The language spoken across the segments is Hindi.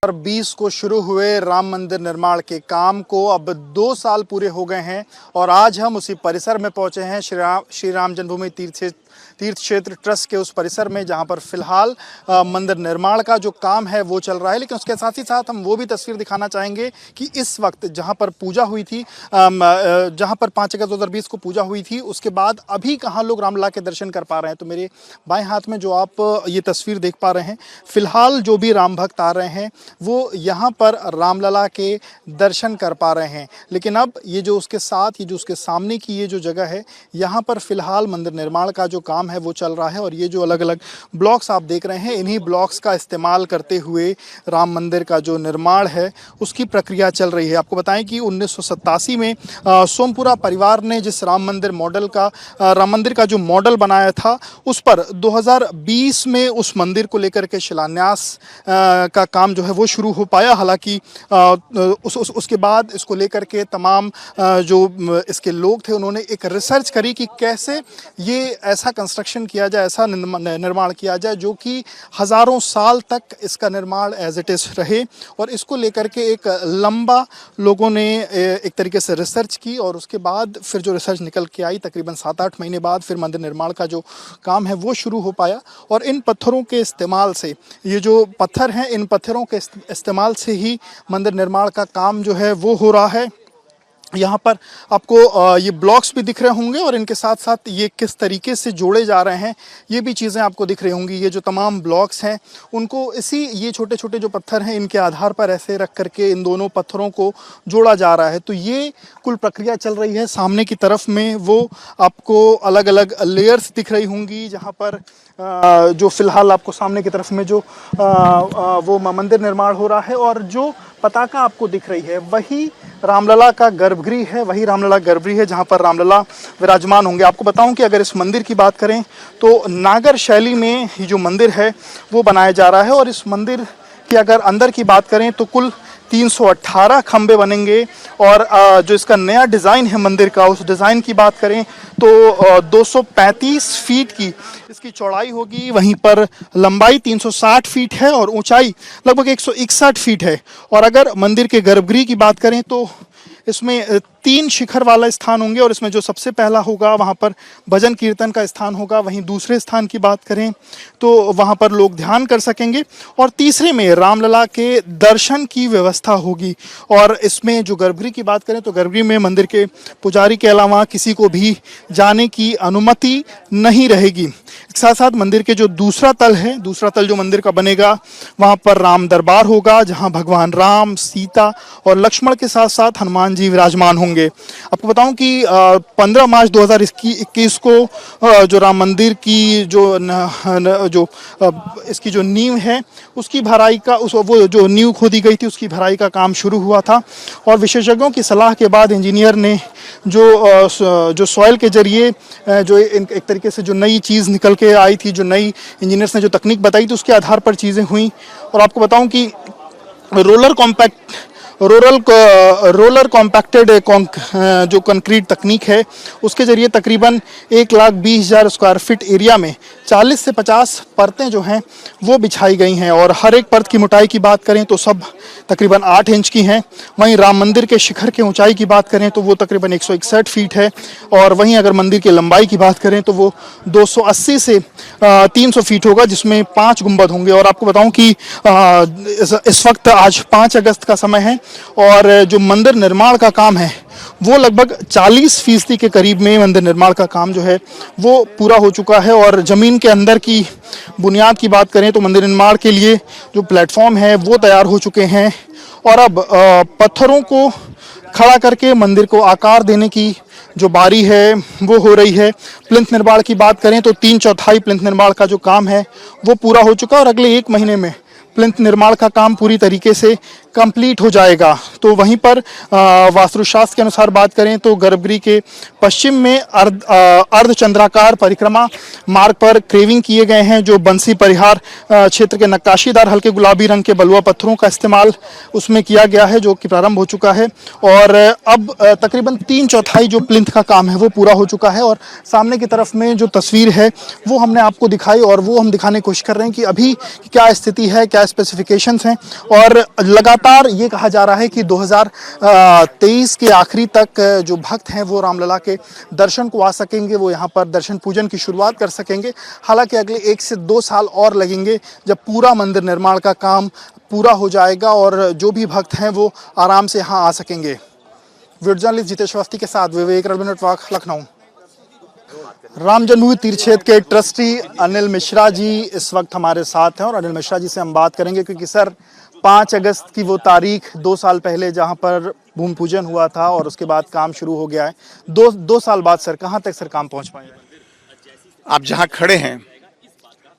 2020 को शुरू हुए राम मंदिर निर्माण के काम को अब 2 साल पूरे हो गए हैं और आज हम उसी परिसर में पहुंचे हैं श्री राम जन्मभूमि तीर्थ क्षेत्र ट्रस्ट के उस परिसर में जहां पर फिलहाल मंदिर निर्माण का जो काम है वो चल रहा है। लेकिन उसके साथ ही साथ हम वो भी तस्वीर दिखाना चाहेंगे कि इस वक्त जहां पर पूजा हुई थी, जहां पर 5 अगस्त 2020 को पूजा हुई थी, उसके बाद अभी कहाँ लोग रामलला के दर्शन कर पा रहे हैं। तो मेरे बाएं हाथ में जो आप ये तस्वीर देख पा रहे हैं, फिलहाल जो भी राम भक्त आ रहे हैं वो यहाँ पर रामलला के दर्शन कर पा रहे हैं। लेकिन अब ये जो उसके साथ, ये जो उसके सामने की ये जो जगह है, यहाँ पर फिलहाल मंदिर निर्माण का जो काम है वो चल रहा है। और ये जो अलग अलग ब्लॉक्स आप देख रहे हैं, इन्हीं ब्लॉक्स का इस्तेमाल करते हुए राम मंदिर का जो निर्माण है उसकी प्रक्रिया चल रही है। आपको बताएं कि 1987 में सोमपुरा परिवार ने जिस राम मंदिर का जो मॉडल बनाया था, उस पर 2020 में उस मंदिर को लेकर के शिलान्यास का काम जो है वो शुरू हो पाया। हालांकि उसके बाद इसको लेकर के तमाम जो इसके लोग थे उन्होंने एक रिसर्च करी कि कैसे ये ऐसा कंस्ट्रक्शन किया जाए, ऐसा निर्माण किया जाए जो कि हज़ारों साल तक इसका निर्माण एज इट इज़ रहे। और इसको लेकर के एक लंबा लोगों ने एक तरीके से रिसर्च की और उसके बाद फिर जो रिसर्च निकल के आई, तकरीबन 7-8 महीने बाद फिर मंदिर निर्माण का जो काम है वो शुरू हो पाया। और इन पत्थरों के इस्तेमाल से, ये जो पत्थर हैं, इन पत्थरों के इस्तेमाल से ही मंदिर निर्माण का काम जो है वो हो रहा है। यहाँ पर आपको ये ब्लॉक्स भी दिख रहे होंगे और इनके साथ साथ ये किस तरीके से जोड़े जा रहे हैं ये भी चीज़ें आपको दिख रही होंगी। ये जो तमाम ब्लॉक्स हैं उनको ये छोटे छोटे जो पत्थर हैं इनके आधार पर ऐसे रख करके इन दोनों पत्थरों को जोड़ा जा रहा है। तो ये कुल प्रक्रिया चल रही है। सामने की तरफ में वो आपको अलग अलग लेयर्स दिख रही होंगी, जहाँ पर जो फिलहाल आपको सामने की तरफ में जो वो मंदिर निर्माण हो रहा है। और जो पताका आपको दिख रही है वही रामलला का गर्भगृह है, वही रामलला गर्भगृह है जहाँ पर रामलला विराजमान होंगे। आपको बताऊं कि अगर इस मंदिर की बात करें तो नागर शैली में ये जो मंदिर है वो बनाया जा रहा है। और इस मंदिर की अगर अंदर की बात करें तो कुल 318 खंबे बनेंगे। और जो इसका नया डिज़ाइन है मंदिर का, उस डिज़ाइन की बात करें तो 235 फीट की इसकी चौड़ाई होगी, वहीं पर लंबाई 360 फीट है और ऊंचाई लगभग 161 फीट है। और अगर मंदिर के गर्भगृह की बात करें तो इसमें 3 शिखर वाला स्थान होंगे और इसमें जो सबसे पहला होगा वहाँ पर भजन कीर्तन का स्थान होगा। वहीं दूसरे स्थान की बात करें तो वहाँ पर लोग ध्यान कर सकेंगे और तीसरे में रामलला के दर्शन की व्यवस्था होगी। और इसमें जो गर्भगृह की बात करें तो गर्भगृह में मंदिर के पुजारी के अलावा किसी को भी जाने की अनुमति नहीं रहेगी। साथ साथ मंदिर के जो दूसरा तल जो मंदिर का बनेगा वहाँ पर राम दरबार होगा, जहाँ भगवान राम, सीता और लक्ष्मण के साथ साथ हनुमान जी विराजमान होंगे। आपको बताऊं कि 15 मार्च 2021 को जो राम मंदिर की इसकी जो नींव है उसकी भराई का वो जो नींव खोदी गई थी उसकी भराई का काम शुरू हुआ था। और विशेषज्ञों की सलाह के बाद इंजीनियर ने जो सॉइल के जरिए जो एक तरीके से जो नई चीज़ निकल के आई थी, जो नई इंजीनियर्स ने जो तकनीक बताई थी उसके आधार पर चीज़ें हुई। और आपको बताऊं कि रोलर कॉम्पैक्टेड जो कंक्रीट तकनीक है उसके जरिए तकरीबन 1,20,000 स्क्वायर फीट एरिया में 40 से 50 परतें जो हैं वो बिछाई गई हैं। और हर एक परत की मोटाई की बात करें तो सब तकरीबन 8 इंच की हैं। वहीं राम मंदिर के शिखर के ऊंचाई की बात करें तो वो तकरीबन 161 फीट है। और वहीं अगर मंदिर की लंबाई की बात करें तो वो 280 से 300 फीट होगा, जिसमें 5 गुंबद होंगे। और आपको बताऊं कि इस वक्त आज 5 अगस्त का समय है और जो मंदिर निर्माण का काम है वो लगभग 40% के करीब में मंदिर निर्माण का काम जो है वो पूरा हो चुका है। और ज़मीन के अंदर की बुनियाद की बात करें तो मंदिर निर्माण के लिए जो प्लेटफॉर्म है वो तैयार हो चुके हैं। और अब पत्थरों को खड़ा करके मंदिर को आकार देने की जो बारी है वो हो रही है। प्लिंथ निर्माण की बात करें तो 3/4 प्लिंथ निर्माण का जो काम है वो पूरा हो चुका है और अगले 1 महीने में प्लिंथ निर्माण का काम पूरी तरीके से कंप्लीट हो जाएगा। तो वहीं पर वास्तुशास्त्र के अनुसार बात करें तो गर्भगृह के पश्चिम में अर्धचंद्राकार परिक्रमा मार्ग पर क्रेविंग किए गए हैं, जो बंसी परिहार क्षेत्र के नक्काशीदार हल्के गुलाबी रंग के बलुआ पत्थरों का इस्तेमाल उसमें किया गया है, जो कि प्रारंभ हो चुका है। और अब तकरीबन 3/4 जो प्लिंथ का काम है वो पूरा हो चुका है। और सामने की तरफ में जो तस्वीर है वो हमने आपको दिखाई और वो हम दिखाने की कोशिश कर रहे हैं कि अभी क्या स्थिति है, क्या क्या स्पेसिफिकेशंस हैं। और लगातार ये कहा जा रहा है कि 2023 के आखिरी तक जो भक्त हैं वो रामलला के दर्शन को आ सकेंगे, वो यहाँ पर दर्शन पूजन की शुरुआत कर सकेंगे। हालांकि अगले 1 से 2 साल और लगेंगे जब पूरा मंदिर निर्माण का काम पूरा हो जाएगा और जो भी भक्त हैं वो आराम से यहाँ आ सकेंगे। वीडियो जर्नलिस्ट जितेश अवस्थी के साथ विवेक नेटवर्क, लखनऊ। राम जन्मभूमि तीर्थ क्षेत्र के ट्रस्टी अनिल मिश्रा जी इस वक्त हमारे साथ हैं और अनिल मिश्रा जी से हम बात करेंगे क्योंकि सर 5 अगस्त की वो तारीख 2 साल पहले जहां पर भूमि पूजन हुआ था और उसके बाद काम शुरू हो गया है। दो साल बाद सर कहां तक सर काम पहुंच पाया? आप जहां खड़े हैं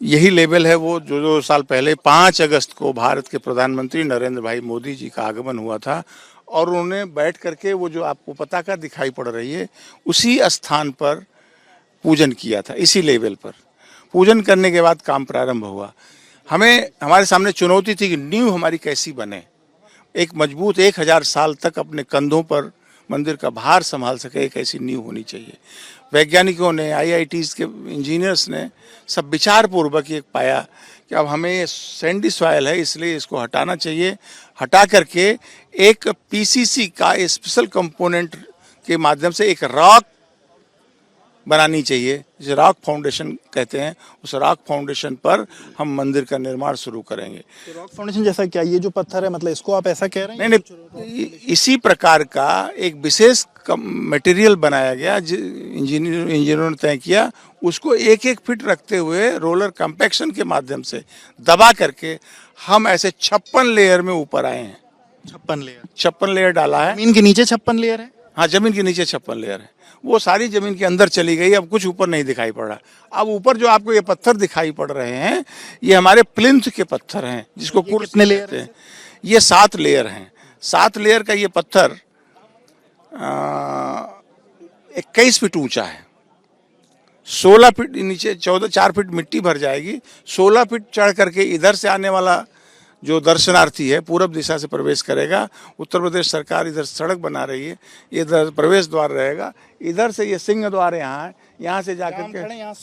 यही लेवल है वो जो 2 साल पहले 5 अगस्त को भारत के प्रधानमंत्री नरेंद्र भाई मोदी जी का आगमन हुआ था और उन्होंने बैठ करके वो जो आपको पताका दिखाई पड़ रही है उसी स्थान पर पूजन किया था। इसी लेवल पर पूजन करने के बाद काम प्रारंभ हुआ। हमारे सामने चुनौती थी कि नींव हमारी कैसी बने, एक मजबूत 1000 साल तक अपने कंधों पर मंदिर का भार संभाल सके, एक ऐसी नींव होनी चाहिए। वैज्ञानिकों ने, IITs के इंजीनियर्स ने सब विचार पूर्वक ये पाया कि अब हमें ये सैंडी सॉइल है इसलिए इसको हटाना चाहिए। हटा करके एक PCC का स्पेशल कंपोनेंट के माध्यम से एक रॉक बनानी चाहिए, जिसे रॉक फाउंडेशन कहते हैं। उस रॉक फाउंडेशन पर हम मंदिर का निर्माण शुरू करेंगे। तो रॉक फाउंडेशन जैसा क्या, ये जो पत्थर है मतलब इसको आप ऐसा कह रहे हैं? नहीं, इसी प्रकार का एक विशेष मटेरियल बनाया गया, इंजीनियरों ने तय किया। उसको 1-1 फीट रखते हुए रोलर कंपैक्शन के माध्यम से दबा करके हम ऐसे 56 लेयर में ऊपर आए हैं। 56 लेयर डाला है। जमीन के नीचे 56 लेयर है? हाँ, जमीन के नीचे 56 लेयर है। वो सारी जमीन के अंदर चली गई, अब कुछ ऊपर नहीं दिखाई पड़ रहा। अब ऊपर जो आपको ये पत्थर दिखाई पड़ रहे हैं ये हमारे प्लिंथ के पत्थर हैं, जिसको कितने लेयर हैं? ये 7 लेयर हैं। 7 लेयर का ये पत्थर 21 फीट ऊंचा है। 16 फीट नीचे 4 फीट मिट्टी भर जाएगी। 16 फीट चढ़ करके इधर से आने वाला जो दर्शनार्थी है पूरब दिशा से प्रवेश करेगा। उत्तर प्रदेश सरकार इधर सड़क बना रही है, ये इधर प्रवेश द्वार रहेगा। इधर से ये सिंह द्वार यहाँ है, यहाँ से जाकर के यहाँ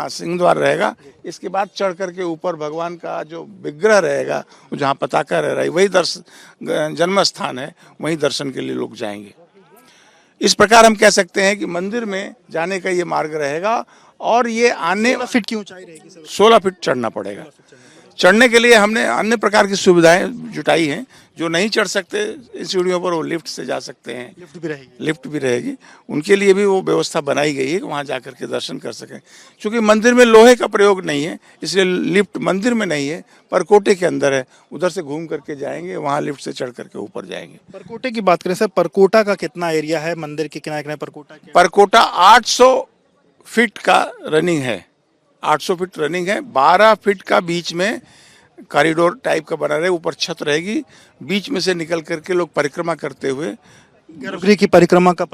सिंह द्वार रहेगा। इसके बाद चढ़ करके ऊपर भगवान का जो विग्रह रहेगा, जहाँ पताका रह रहा है, वही जन्म स्थान है, वहीं दर्शन के लिए लोग जाएंगे। इस प्रकार हम कह सकते हैं कि मंदिर में जाने का ये मार्ग रहेगा। और ये 16 फीट की ऊंचाई रहेगी सर? 16 फीट चढ़ना पड़ेगा। चढ़ने के लिए हमने अन्य प्रकार की सुविधाएं जुटाई हैं। जो नहीं चढ़ सकते इन सीढ़ियों पर वो लिफ्ट से जा सकते हैं। लिफ्ट भी रहेगी। उनके लिए भी वो व्यवस्था बनाई गई है कि वहाँ जा करके दर्शन कर सकें। क्योंकि मंदिर में लोहे का प्रयोग नहीं है इसलिए लिफ्ट मंदिर में नहीं है, परकोटे के अंदर है। उधर से घूम करके जाएंगे, वहाँ लिफ्ट से चढ़ करके ऊपर जाएंगे। परकोटे की बात करें सर, परकोटा का कितना एरिया है मंदिर के किनारे किनारे? परकोटा 800 फीट का रनिंग है। 800 फीट रनिंग है। 12 फीट का बीच में कॉरिडोर टाइप का बना रहे, ऊपर छत रहेगी। बीच में से निकल करके लोग परिक्रमा करते हुए गर्भगृह की परिक्रमा का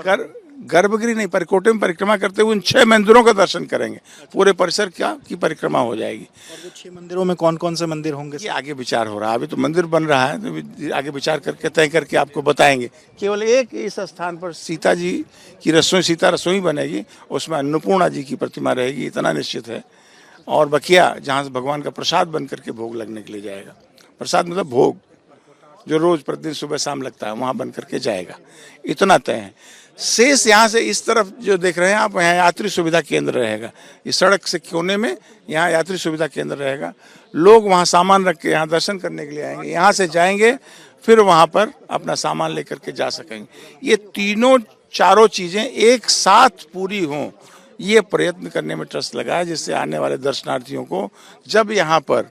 गर्भगृह नहीं, परकोटे में परिक्रमा करते हुए इन 6 मंदिरों का दर्शन करेंगे। पूरे परिसर की परिक्रमा हो जाएगी। और वो 6 मंदिरों में कौन कौन से मंदिर होंगे? ये आगे विचार हो रहा है, अभी तो मंदिर बन रहा है, तो आगे विचार करके तय करके आपको बताएंगे। केवल एक इस स्थान पर सीता जी की रसोई, सीता रसोई बनेगी, उसमें अन्नपूर्णा जी की प्रतिमा रहेगी, इतना निश्चित है। और बकिया जहाँ से भगवान का प्रसाद बन करके भोग लगने के लिए जाएगा। प्रसाद मतलब भोग जो रोज प्रतिदिन सुबह शाम लगता है, वहाँ बन करके जाएगा। इतना तय है। शेष यहाँ से इस तरफ जो देख रहे हैं आप, यहाँ यात्री सुविधा केंद्र रहेगा। इस सड़क से कोने में यहाँ यात्री सुविधा केंद्र रहेगा। लोग वहाँ सामान रख के यहाँ दर्शन करने के लिए आएंगे, यहाँ से जाएंगे फिर वहाँ पर अपना सामान लेकर के जा सकेंगे। ये चारों चीज़ें एक साथ पूरी हों, ये प्रयत्न करने में ट्रस्ट लगा है, जिससे आने वाले दर्शनार्थियों को जब यहाँ पर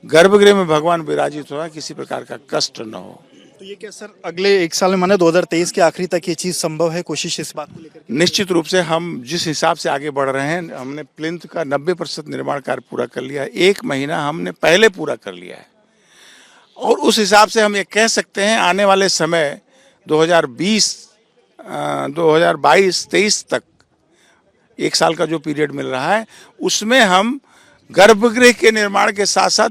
गर्भगृह में भगवान विराजित हुआ किसी प्रकार का कष्ट न हो। तो ये क्या सर अगले 1 साल में, माने 2023 के आखिरी तक ये चीज संभव है? कोशिश इस बात को लेकर? निश्चित रूप से हम जिस हिसाब से आगे बढ़ रहे हैं, हमने प्लिंथ का 90% निर्माण कार्य पूरा कर लिया है। 1 महीना हमने पहले पूरा कर लिया है। और उस हिसाब से हम ये कह सकते हैं आने वाले समय 2022-23 तक 1 साल का जो पीरियड मिल रहा है, उसमें हम गर्भगृह के निर्माण के साथ साथ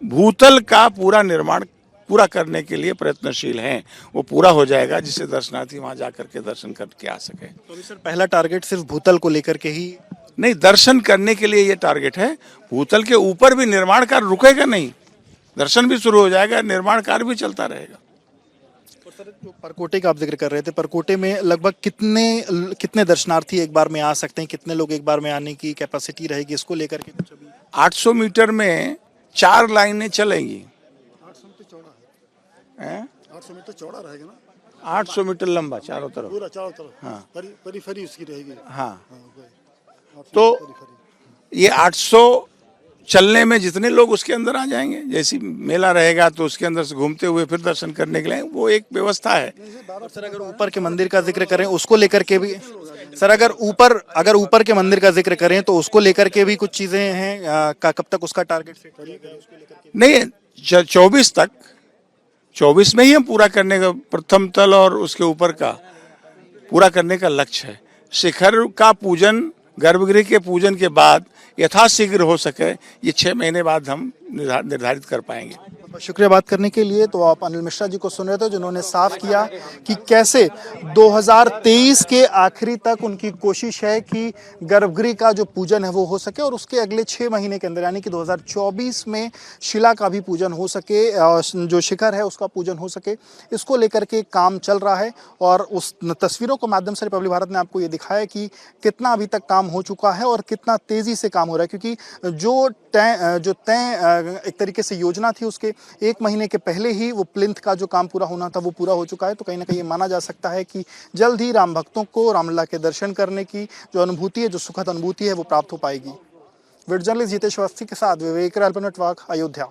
भूतल का पूरा निर्माण पूरा करने के लिए प्रयत्नशील हैं। वो पूरा हो जाएगा जिससे दर्शनार्थी वहां जाकर के दर्शन करके आ सके। तो अभी सर पहला टारगेट सिर्फ भूतल को लेकर के ही नहीं, दर्शन करने के लिए ये टारगेट है। भूतल के ऊपर भी निर्माण कार्य रुकेगा नहीं, दर्शन भी शुरू हो जाएगा, निर्माण कार्य भी चलता रहेगा। और सर, जो परकोटे का आप जिक्र कर रहे थे, परकोटे में लगभग कितने दर्शनार्थी एक बार में आ सकते हैं, कितने लोग एक बार में आने की कैपेसिटी रहेगी, इसको लेकर के कुछ अभी? 800 मीटर में 4 लाइनें चलेंगी। 800 मीटर चौड़ा है। 800 मीटर चौड़ा रहेगा ना, 800 मीटर लंबा चारों तरफ। पूरा चारों तरफ। हाँ। परिफरी उसकी रहेगी। हाँ, हाँ, तो परिफरी। ये 800 चलने में जितने लोग उसके अंदर आ जाएंगे, जैसी मेला रहेगा तो उसके अंदर से घूमते हुए फिर दर्शन करने के लिए वो एक व्यवस्था है। सर, अगर ऊपर के मंदिर का जिक्र करें उसको लेकर के भी, सर अगर ऊपर के मंदिर का जिक्र करें तो उसको लेकर के भी कुछ चीजें हैं, कब तक उसका टारगेट सेट करेंगे उसको लेकर के? नहीं, 24 तक, 24 में ही हम पूरा करने का, प्रथम तल और उसके ऊपर का पूरा करने का लक्ष्य है। शिखर का पूजन, गर्भगृह के पूजन के बाद यथाशीघ्र हो सके, ये 6 महीने बाद हम निर्धारित कर पाएंगे। बहुत शुक्रिया बात करने के लिए। तो आप अनिल मिश्रा जी को सुन रहे थे, जिन्होंने साफ किया कि कैसे 2023 के आखिरी तक उनकी कोशिश है कि गर्भगृह का जो पूजन है वो हो सके और उसके अगले 6 महीने के अंदर यानी कि 2024 में शिला का भी पूजन हो सके, जो शिखर है उसका पूजन हो सके। इसको लेकर के काम चल रहा है और उस तस्वीरों के माध्यम से रिपब्लिक भारत ने आपको ये दिखाया कि कितना अभी तक काम हो चुका है और कितना तेजी से काम हो रहा है, क्योंकि जो तय एक तरीके से योजना थी उसके 1 महीने के पहले ही वो प्लिंथ का जो काम पूरा होना था वो पूरा हो चुका है। तो कहीं ना कहीं ये माना जा सकता है कि जल्द ही राम भक्तों को रामलला के दर्शन करने की जो अनुभूति है, जो सुखद अनुभूति है, वो प्राप्त हो पाएगी। वीडियो जर्नलिस्ट जितेश अवस्थी के साथ विवेक रालपनटवाक, अयोध्या।